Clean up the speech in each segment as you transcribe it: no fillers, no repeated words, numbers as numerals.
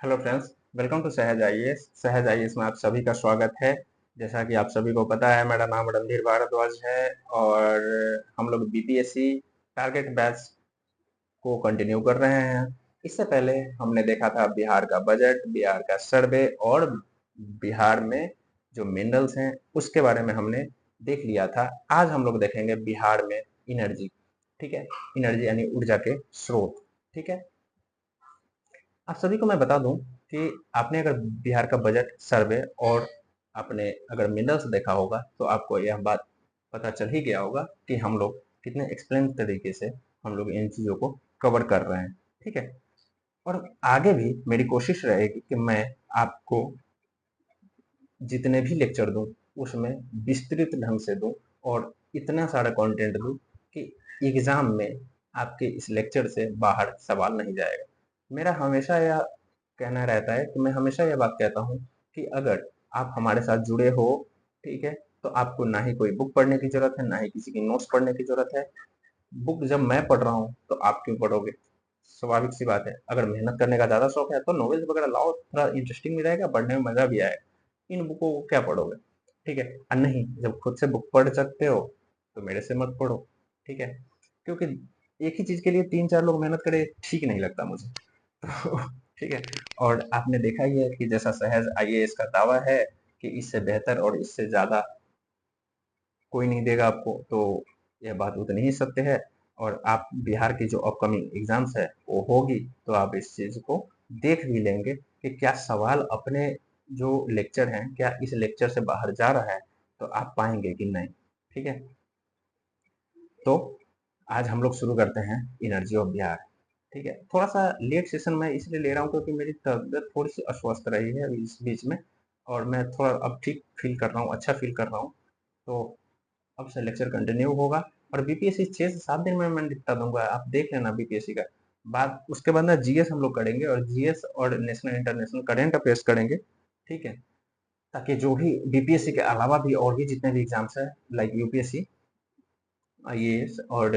Hello friends, welcome to सहज IAS. सहज IAS में आप सभी का स्वागत है। जैसा कि आप सभी को पता है, मेरा नाम रणधीर भारद्वाज है और हम लोग बीपीएससी टारगेट बैच को कंटिन्यू कर रहे हैं। इससे पहले हमने देखा था बिहार का बजट, बिहार का सर्वे और बिहार में जो मिनरल्स हैं उसके बारे में हमने देख लिया था। आज हम लोग देखेंगे बिहार में इनर्जी। ठीक है, इनर्जी यानी ऊर्जा के स्रोत। ठीक है, आप सभी को मैं बता दूं कि आपने अगर बिहार का बजट सर्वे और आपने अगर मिनरल्स देखा होगा तो आपको यह बात पता चल ही गया होगा कि हम लोग कितने एक्सप्लेन तरीके से हम लोग इन चीज़ों को कवर कर रहे हैं। ठीक है, और आगे भी मेरी कोशिश रहेगी कि मैं आपको जितने भी लेक्चर दूं उसमें विस्तृत ढंग से दूं और इतना सारा कंटेंट दूं कि एग्जाम में आपके इस लेक्चर से बाहर सवाल नहीं जाएगा। मेरा हमेशा यह कहना रहता है कि मैं हमेशा यह बात कहता हूँ कि अगर आप हमारे साथ जुड़े हो, ठीक है, तो आपको ना ही कोई बुक पढ़ने की जरूरत है, ना ही किसी की नोट्स पढ़ने की जरूरत है। बुक जब मैं पढ़ रहा हूँ तो आप क्यों पढ़ोगे? स्वाभाविक सी बात है। अगर मेहनत करने का ज्यादा शौक है तो नॉवेल्स वगैरह लाओ, थोड़ा इंटरेस्टिंग भी रहेगा, पढ़ने में मजा भी आएगा। इन बुकों को क्या पढ़ोगे? ठीक है, और नहीं, जब खुद से बुक पढ़ सकते हो तो मेरे से मत पढ़ो। ठीक है, क्योंकि एक ही चीज के लिए तीन चार लोग मेहनत करे ठीक नहीं लगता मुझे। तो ठीक है, और आपने देखा ही है कि जैसा सहज आईएएस का दावा है कि इससे बेहतर और इससे ज्यादा कोई नहीं देगा आपको, तो यह बात उतनी ही सत्य है। और आप बिहार की जो अपकमिंग एग्जाम्स है वो होगी तो आप इस चीज को देख भी लेंगे कि क्या सवाल अपने जो लेक्चर हैं क्या इस लेक्चर से बाहर जा रहा है, तो आप पाएंगे कि नहीं। ठीक है, तो आज हम लोग शुरू करते हैं एनर्जी ऑफ बिहार। ठीक है, थोड़ा सा लेट सेशन मैं इसलिए ले रहा हूँ क्योंकि मेरी तबीयत थोड़ी सी अस्वस्थ रही है इस बीच में, और मैं थोड़ा अब ठीक फील कर रहा हूँ, अच्छा फील कर रहा हूँ। तो अब से लेक्चर कंटिन्यू होगा और बीपीएससी 6 से 7 दिन में मैं निपटा दूंगा, आप देख लेना बीपीएससी का। बाद उसके बाद ना जीएस हम लोग करेंगे और जीएस और नेशनल इंटरनेशनल करंट अफेयर्स करेंगे। ठीक है, ताकि जो भी बीपीएससी के अलावा भी और भी जितने भी एग्जाम्स है लाइक यूपीएससी, आईएएस और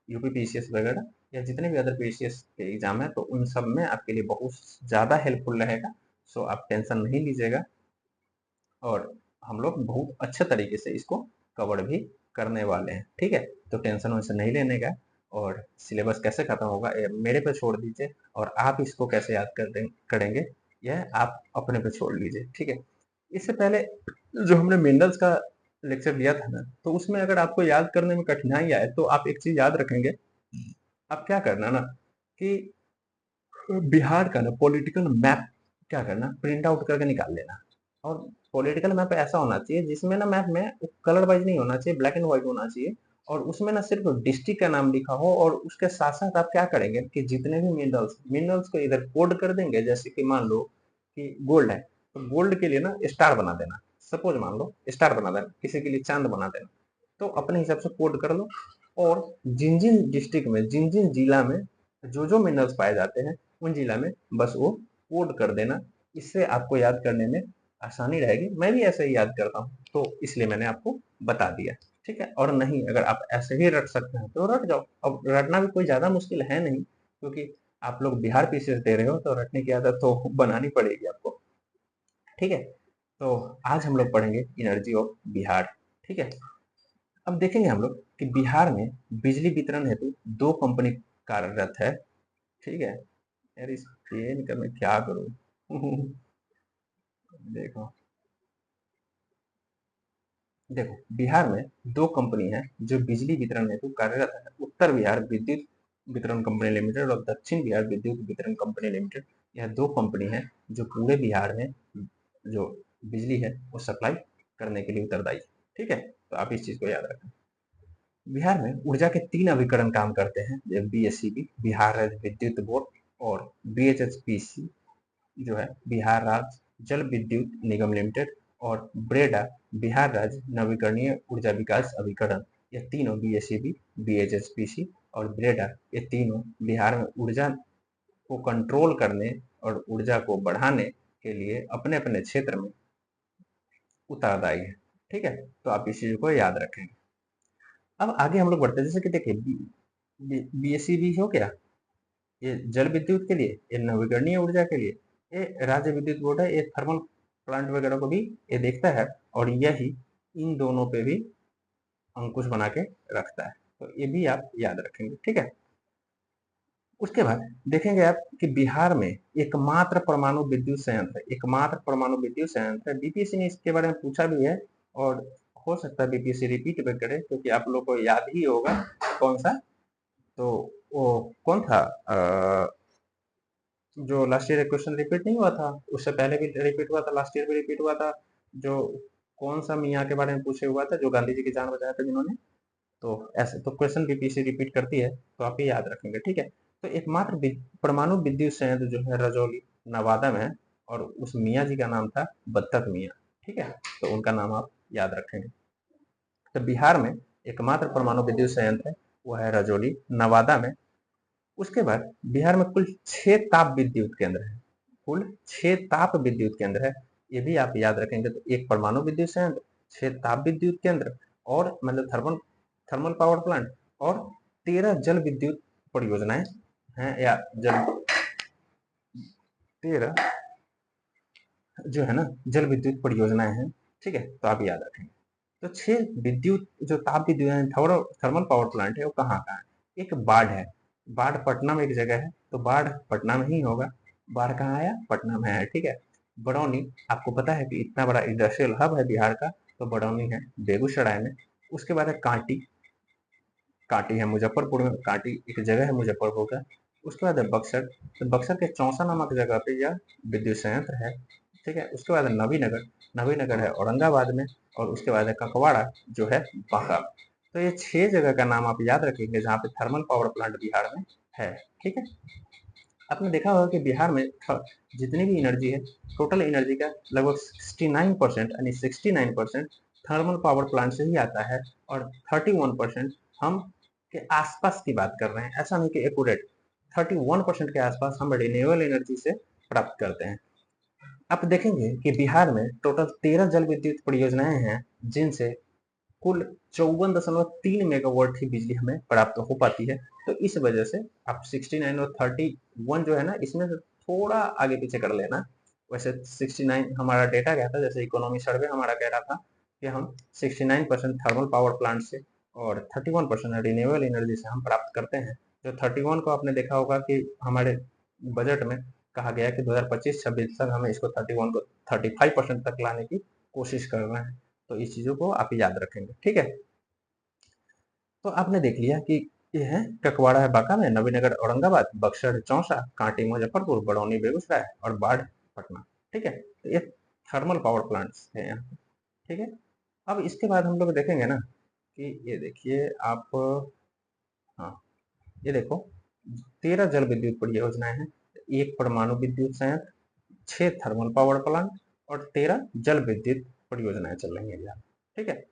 यूपीपीसीएस वगैरह, या जितने भी अदर पीसीएस के एग्जाम है तो उन सब में आपके लिए बहुत ज़्यादा हेल्पफुल रहेगा। सो आप टेंशन नहीं लीजिएगा और हम लोग बहुत अच्छे तरीके से इसको कवर भी करने वाले हैं। ठीक है, तो टेंशन वेंशन नहीं लेने का। और सिलेबस कैसे खत्म होगा ये मेरे पे छोड़ दीजिए, और आप इसको कैसे याद करेंगे यह आप अपने पे छोड़ लीजिए। ठीक है, इससे पहले जो हमने मिनरल्स का लेक्चर लिया था ना, तो उसमें अगर आपको याद करने में कठिनाई आए तो आप एक चीज याद रखेंगे। आप क्या करना ना कि बिहार का ना पॉलिटिकल मैप क्या करना, प्रिंट आउट करके निकाल लेना। और पॉलिटिकल मैप ऐसा होना चाहिए जिसमें ना मैप में कलर वाइज नहीं होना चाहिए, ब्लैक एंड व्हाइट होना चाहिए। और उसमें ना सिर्फ डिस्ट्रिक्ट का नाम लिखा हो, और उसके साथ साथ आप क्या करेंगे कि जितने भी मिनरल्स मिनरल्स को इधर कोड कर देंगे। जैसे कि मान लो कि गोल्ड है तो गोल्ड के लिए ना स्टार बना देना, सपोज मान लो स्टार बना देना, किसी के लिए चांद बना देना। तो अपने हिसाब से कोड कर लो, और जिन जिन डिस्ट्रिक्ट में जिन जिन जिला में जो जो मिनरल्स पाए जाते हैं उन जिला में बस वो कोड कर देना। इससे आपको याद करने में आसानी रहेगी। मैं भी ऐसे ही याद करता हूँ तो इसलिए मैंने आपको बता दिया। ठीक है, और नहीं अगर आप ऐसे ही रट सकते हैं तो रट जाओ। अब रटना भी कोई ज्यादा मुश्किल है नहीं, क्योंकि आप लोग बिहार पीसीएस दे रहे हो तो रटने की आदत तो बनानी पड़ेगी आपको। ठीक है, तो आज हम लोग पढ़ेंगे एनर्जी ऑफ बिहार। ठीक है, अब देखेंगे हम लोग कि बिहार में बिजली वितरण हेतु दो कंपनी कार्यरत है। ठीक है, यार इस पेन का मैं क्या करूं? देखो, देखो बिहार में दो कंपनी है जो बिजली वितरण हेतु कार्यरत है, उत्तर बिहार विद्युत वितरण कंपनी लिमिटेड और दक्षिण बिहार विद्युत वितरण कंपनी लिमिटेड। यह दो कंपनी है जो पूरे बिहार में जो बिजली है वो सप्लाई करने के लिए उत्तरदायी है। ठीक है, तो आप इस चीज को याद रखें। बिहार में ऊर्जा के तीन अभिकरण काम करते हैं, बीएससीबी बिहार राज्य विद्युत बोर्ड, और बीएचएचपीसी जो है बिहार राज्य जल विद्युत निगम लिमिटेड, और ब्रेडा बिहार राज्य नवीकरणीय ऊर्जा विकास अभिकरण। ये तीनों बीएससीबी, बीएचएचपीसी और ब्रेडा, ये तीनों बिहार में ऊर्जा को कंट्रोल करने और ऊर्जा को बढ़ाने के लिए अपने अपने क्षेत्र में उत्तरदायी है। ठीक है, तो आप इस चीज को याद रखें। अब आगे हम लोग बढ़ते हैं, जैसे कि देखिए बीएससीबी हो गया, ये जल विद्युत के लिए, ये नवीकरणीय ऊर्जा के लिए, ये राज्य विद्युत बोर्ड है, ये थर्मल प्लांट वगैरह को भी ये देखता है और यही इन दोनों पे भी अंकुश बना के रखता है। तो ये भी आप याद रखेंगे, ठीक है। उसके बाद देखेंगे आप कि बिहार में एकमात्र परमाणु विद्युत संयंत्र है, एकमात्र परमाणु विद्युत संयंत्र है। बीपीएससी ने इसके बारे में पूछा भी है और हो सकता है बीपीएससी रिपीट भी करे, क्योंकि आप लोग को याद ही होगा कौन सा, तो वो कौन था, जो लास्ट ईयर क्वेश्चन रिपीट नहीं हुआ था, उससे पहले भी रिपीट हुआ था, लास्ट ईयर भी रिपीट हुआ था, जो कौन सा मियाँ के बारे में पूछे हुआ था, जो गांधी जी की जान बचाया था जिन्होंने। तो ऐसे तो क्वेश्चन बीपीएससी रिपीट करती है, तो आप ये याद रखेंगे, ठीक है। तो एकमात्र परमाणु विद्युत संयंत्र जो है रजौली नवादा में है, और उस मियाँ जी का नाम था बत्तख मियाँ, ठीक है। तो उनका नाम आप याद रखेंगे। तो बिहार में एकमात्र परमाणु विद्युत संयंत्र है, वो है रजौली नवादा में। उसके बाद बिहार में कुल 6 ताप विद्युत केंद्र है, कुल 6 ताप विद्युत केंद्र है, ये भी आप याद रखेंगे। तो एक परमाणु विद्युत संयंत्र, 6 ताप विद्युत केंद्र, और मतलब थर्मल थर्मल पावर प्लांट, और 13 जल विद्युत परियोजनाएं हैं, या जल 13 जो है ना जल विद्युत परियोजनाएं हैं, ठीक है। तो आप याद रखेंगे। तो 6 विद्युत जो ताप विद्युत थर्मल पावर प्लांट है, वो कहाँ कहाँ है। एक बाढ़ है, बाढ़ पटना में एक जगह है, तो बाढ़ पटना में ही होगा। बाढ़ कहाँ आया, पटना में है, ठीक है। बरौनी, आपको पता है कि इतना बड़ा इंडस्ट्रियल हब है बिहार का, तो बरौनी है बेगूसराय में। उसके बाद है कांटी, कांटी है मुजफ्फरपुर में, कांटी एक जगह है मुजफ्फरपुर का। उसके बाद है बक्सर, तो बक्सर के चौसा नामक जगह पे यह विद्युत संयंत्र है, ठीक है। उसके बाद है नवीनगर, नवीनगर है औरंगाबाद में, और उसके बाद है ककवाड़ा जो है बांका। तो ये 6 जगह का नाम आप याद रखेंगे जहाँ पे थर्मल पावर प्लांट बिहार में है, ठीक है। आपने देखा होगा कि बिहार में जितनी भी एनर्जी है, टोटल एनर्जी का लगभग 69% यानी 69% थर्मल पावर प्लांट से ही आता है, और 31% हम के आसपास की बात कर रहे हैं, ऐसा नहीं कि एक्यूरेट, 31% के आसपास हम रिन्यूएबल एनर्जी से प्राप्त करते हैं। आप देखेंगे कि बिहार में टोटल 13 जल विद्युत परियोजनाएं हैं, जिनसे कुल 54.3 मेगावाट की बिजली हमें प्राप्त हो पाती है। तो इस वजह से आप 69 और 31 जो है ना, इसमें से थोड़ा आगे पीछे कर लेना। वैसे 69 हमारा डेटा गया था, जैसे इकोनॉमी सर्वे हमारा कह रहा था कि हम 69% थर्मल पावर प्लांट से और 31% रिन्यूएबल एनर्जी से हम प्राप्त करते हैं। जो 31 को आपने देखा होगा कि हमारे बजट में कहा गया कि 2025-26 तक हमें इसको 31 को 35% तक लाने की कोशिश करना है। तो इस चीजों को आप याद रखेंगे, ठीक है। तो आपने देख लिया कि ये है ककवाड़ा है बांका में, नवीनगर औरंगाबाद, बक्सर चौसा, कांटी मुजफ्फरपुर, बरौनी बेगूसराय, और बाढ़ पटना, ठीक है। तो ये थर्मल पावर प्लांट्स है यहाँ पे, ठीक है। अब इसके बाद हम लोग देखेंगे ना कि ये देखिए आप, हाँ ये देखो 13 जल विद्युत परियोजनाएं हैं, एक परमाणु विद्युत संयंत्र, 6 थर्मल पावर प्लांट, और 13 जल विद्युत परियोजनाएं चल रही है यहाँ, ठीक है।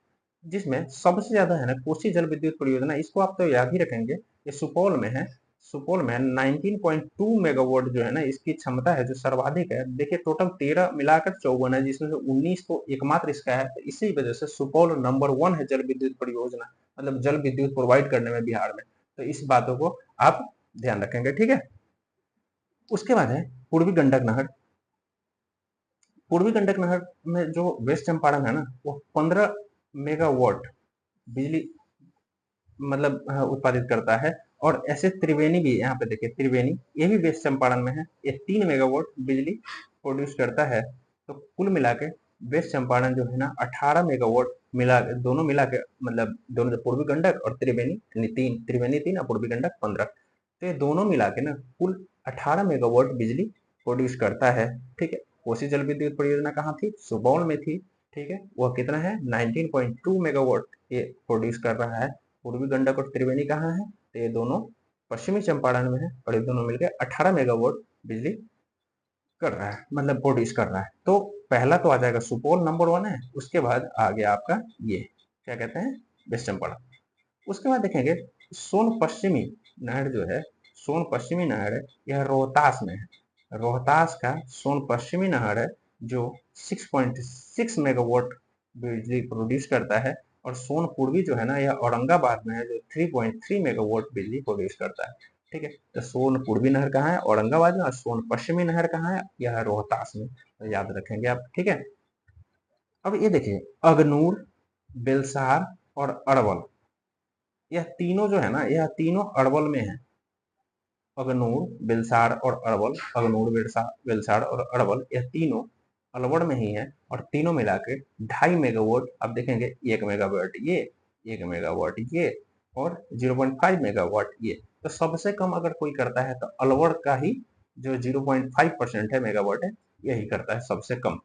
जिसमें सबसे ज्यादा है ना कोसी जल विद्युत परियोजना, इसको आप तो याद ही रखेंगे, ये सुपौल में है। सुपौल में 19.2 मेगावाट जो है ना इसकी क्षमता है, जो सर्वाधिक है। देखिए टोटल 13 मिलाकर 54 है, जिसमें से 19 तो एकमात्र इसका है। तो इसी वजह से सुपौल नंबर 1 है जल विद्युत परियोजना, मतलब जल विद्युत प्रोवाइड करने में बिहार में। तो इस बातों को आप ध्यान रखेंगे, ठीक है। उसके बाद है पूर्वी गंडक नहर। पूर्वी गंडक नहर में जो वेस्ट चंपारण है ना, वो 15 मेगावाट बिजली मतलब उत्पादित करता है। और ऐसे त्रिवेणी भी, यहाँ पे देखिए त्रिवेणी, ये भी वेस्ट चंपारण में है, ये 3 मेगावाट बिजली प्रोड्यूस करता है। तो कुल मिला के वेस्ट चंपारण जो है ना 18 मेगावाट मिला, दोनों मिला के, मतलब दोनों पूर्वी गंडक और त्रिवेणी, यानी 3 त्रिवेणी 3 और पूर्वी गंडक 15, तो ये दोनों मिला के ना कुल 18 मेगावाट बिजली प्रोड्यूस करता है, ठीक है। कोसी जल विद्युत परियोजना कहाँ थी, सुपौल में थी, ठीक है। वह कितना है 19.2 मेगावाट ये प्रोड्यूस कर रहा है। पूर्वी गंडक और त्रिवेणी कहाँ है, तो ये दोनों पश्चिमी चंपारण में है, और ये दोनों मिलकर 18 मेगावाट बिजली कर रहा है, मतलब प्रोड्यूस कर रहा है। तो पहला तो आ जाएगा सुपौल नंबर 1 है, उसके बाद आ गया आपका ये क्या कहते हैं वेस्ट चंपारण। उसके बाद देखेंगे सोन पश्चिमी नहर जो है, सोन पश्चिमी नहर है, यह रोहतास में है। रोहतास का सोन पश्चिमी नहर है, जो 6.6 मेगावाट बिजली प्रोड्यूस करता है। और सोन पूर्वी जो है ना, यह औरंगाबाद में है, जो 3.3 मेगावाट बिजली प्रोड्यूस करता है। ठीक है। तो सोन पूर्वी नहर कहाँ है? औरंगाबाद में। और सोन पश्चिमी नहर कहाँ है? यह है रोहतास में। तो याद रखेंगे आप, ठीक है। अब ये देखिए, अगनूर, बेलसार और अरवल, यह तीनों जो है ना, यह तीनों अरवल में है। अगनूर, बेलसार और अरवल, अगनूर, बेलसार और अरवल, यह तीनों अलवड़ में ही है। और तीनों मिला के 2.5 मेगावाट आप देखेंगे, 1 मेगावाट ये, 1 मेगावाट ये, और 0.5 मेगावाट ये। तो सबसे कम अगर कोई करता है तो अलवड़ का ही जो 0.5% है मेगावाट है, यही करता है सबसे कम,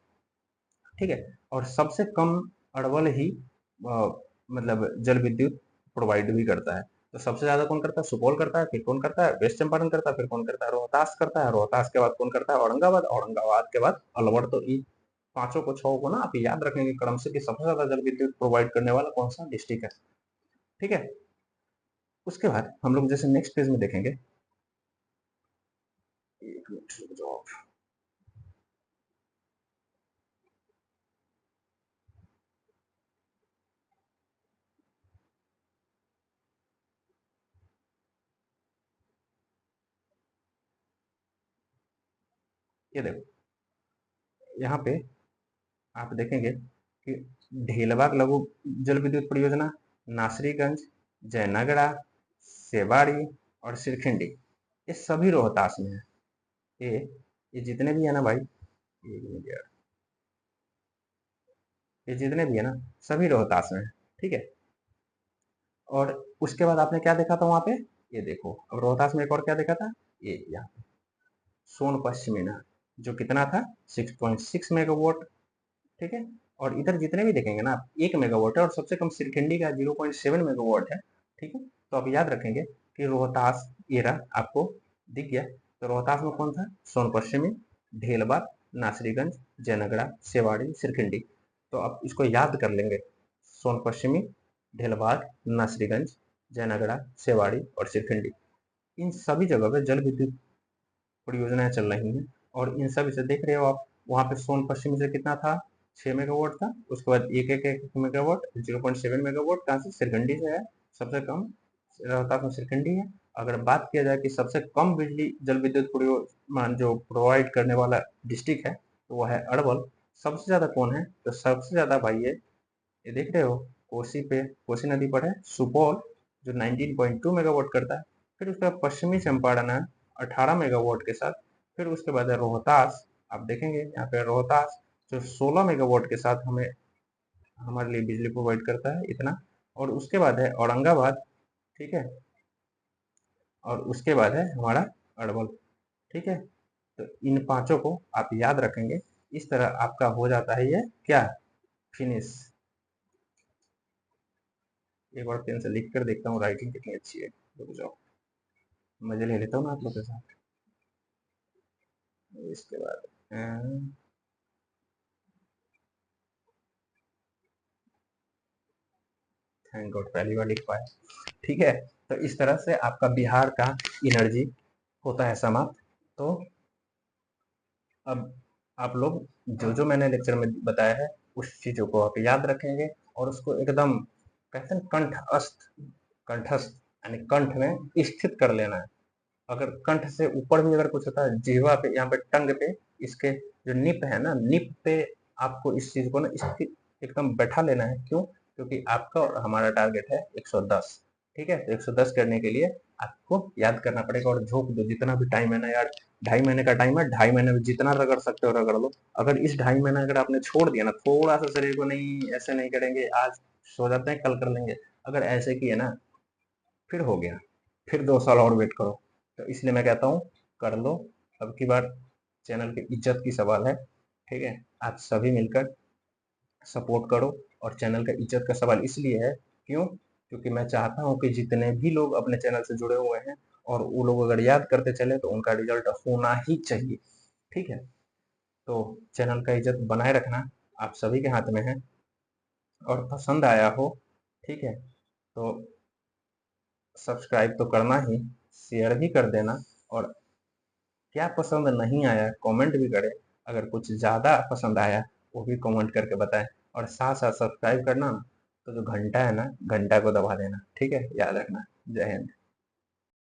ठीक है। और सबसे कम अरवल ही मतलब जल विद्युत प्रोवाइड भी करता है। तो सबसे ज्यादा कौन करता है? सुपौल करता है, फिर कौन करता है? वेस्ट चंपारण करता है, फिर कौन करता है? रोहतास करता है, रोहतास के बाद कौन करता है? औरंगाबाद, औरंगाबाद के बाद अलवर। तो ये पांचों को, छह को ना आप याद रखेंगे क्रम से कि सबसे ज्यादा जल विद्युत प्रोवाइड करने वाला कौन सा डिस्ट्रिक्ट है, ठीक है। उसके बाद हम लोग जैसे नेक्स्ट पेज में देखेंगे, एक मिनट रुक जाओ आप। ये देखो, यहाँ पे आप देखेंगे कि ढेलवा लघु जल विद्युत परियोजना, नासरीगंज, जयनगरा, सेवाड़ी और सिरखिंडी, ये सभी रोहतास में है। ये ये जितने भी है ना भाई, एक मिनट यार, ये जितने भी है ना, सभी रोहतास में है, ठीक है। और उसके बाद आपने क्या देखा था वहां पे? ये देखो, अब रोहतास में एक और क्या देखा था? ये यहाँ सोन पश्चिमी नहर, जो कितना था? 6.6 मेगावाट, ठीक है। और इधर जितने भी देखेंगे ना आप, 1 मेगावाट है। और सबसे कम सिरखिंडी का 0.7 मेगावाट है, ठीक है। तो आप याद रखेंगे कि रोहतास एरा आपको दिख गया। तो रोहतास में कौन था? सोन पश्चिमी, ढेलबाग, नासरीगंज, जयनगरा, सेवाड़ी, सिरखिंडी। तो आप इसको याद कर लेंगे, सोन पश्चिमी, ढेलबाग, नासरीगंज, जयनगरा, सेवाड़ी और सिरखिंडी। इन सभी जगह पे जल विद्युत परियोजनाएं चल रही हैं। और इन सब से देख रहे हो आप, वहाँ पे सोन पश्चिम से कितना था? 6 मेगावाट था। उसके बाद एक मेगावाट, 0.7 मेगावाट कहाँ से? सिरखंडी से है, सबसे कम रोहतास में सिरखंडी है। अगर बात किया जाए कि सबसे कम बिजली जल विद्युत जो प्रोवाइड करने वाला डिस्ट्रिक्ट है, तो वह है अरवल। सबसे ज्यादा कौन है? तो सबसे ज्यादा भाई ये देख रहे हो, कोसी पे, कोसी नदी पर है सुपौल, जो 19.2 मेगावाट करता है। फिर उसके बाद पश्चिमी चंपारण है 18 मेगावाट के साथ। फिर उसके बाद है रोहतास, आप देखेंगे यहाँ पे रोहतास, जो 16 मेगावाट के साथ हमें, हमारे लिए बिजली प्रोवाइड करता है इतना। और उसके बाद है औरंगाबाद, ठीक है। और उसके बाद है हमारा अरवल, ठीक है। तो इन पांचों को आप याद रखेंगे। इस तरह आपका हो जाता है ये क्या, फिनिश। एक बार पेन से लिख कर देखता हूँ राइटिंग कितनी अच्छी है, रुक जाओ, मजे ले लेता हूँ ना आप लोग के साथ। इसके बाद थैंक गॉड पहली बार लिख पाया, ठीक है। तो इस तरह से आपका बिहार का एनर्जी होता है समाप्त। तो अब आप लोग जो जो मैंने लेक्चर में बताया है, उस चीजों को आप याद रखेंगे। और उसको एकदम, कहते हैं कंठस्थ, कंठस्थ यानी कंठ में स्थित कर लेना है। अगर कंठ से ऊपर भी अगर कुछ होता है, जीवा पे, यहाँ पे टंग पे, इसके जो निप है ना, निप पे आपको इस चीज को ना इसकी एकदम बैठा लेना है। क्यों? क्योंकि आपका और हमारा टारगेट है 110, ठीक है। तो 110 करने के लिए आपको याद करना पड़ेगा। और झोंक दो जितना भी टाइम है ना यार, 2.5 महीने का टाइम है, 2.5 महीने में जितना रगड़ सकते हो रगड़ लो। अगर इस 2.5 महीना अगर आपने छोड़ दिया ना, थोड़ा सा शरीर को, नहीं ऐसे नहीं करेंगे, आज सो जाते हैं कल कर लेंगे, अगर ऐसे किए ना, फिर हो गया, फिर 2 साल और वेट करो। तो इसलिए मैं कहता हूँ, कर लो अब की बार। चैनल की इज्जत की सवाल है, ठीक है। आप सभी मिलकर सपोर्ट करो। और चैनल का इज्जत का सवाल इसलिए है, क्यों? क्योंकि मैं चाहता हूँ कि जितने भी लोग अपने चैनल से जुड़े हुए हैं, और वो लोग अगर याद करते चले तो उनका रिजल्ट होना ही चाहिए, ठीक है। तो चैनल का इज्जत बनाए रखना आप सभी के हाथ में है। और पसंद आया हो, ठीक है, तो सब्सक्राइब तो करना ही, शेयर भी कर देना। और क्या पसंद नहीं आया कमेंट भी करें। अगर कुछ ज़्यादा पसंद आया वो भी कमेंट करके बताएं। और साथ साथ सब्सक्राइब करना, तो जो घंटा है ना, घंटा को दबा देना, ठीक है, याद रखना। जय हिंद।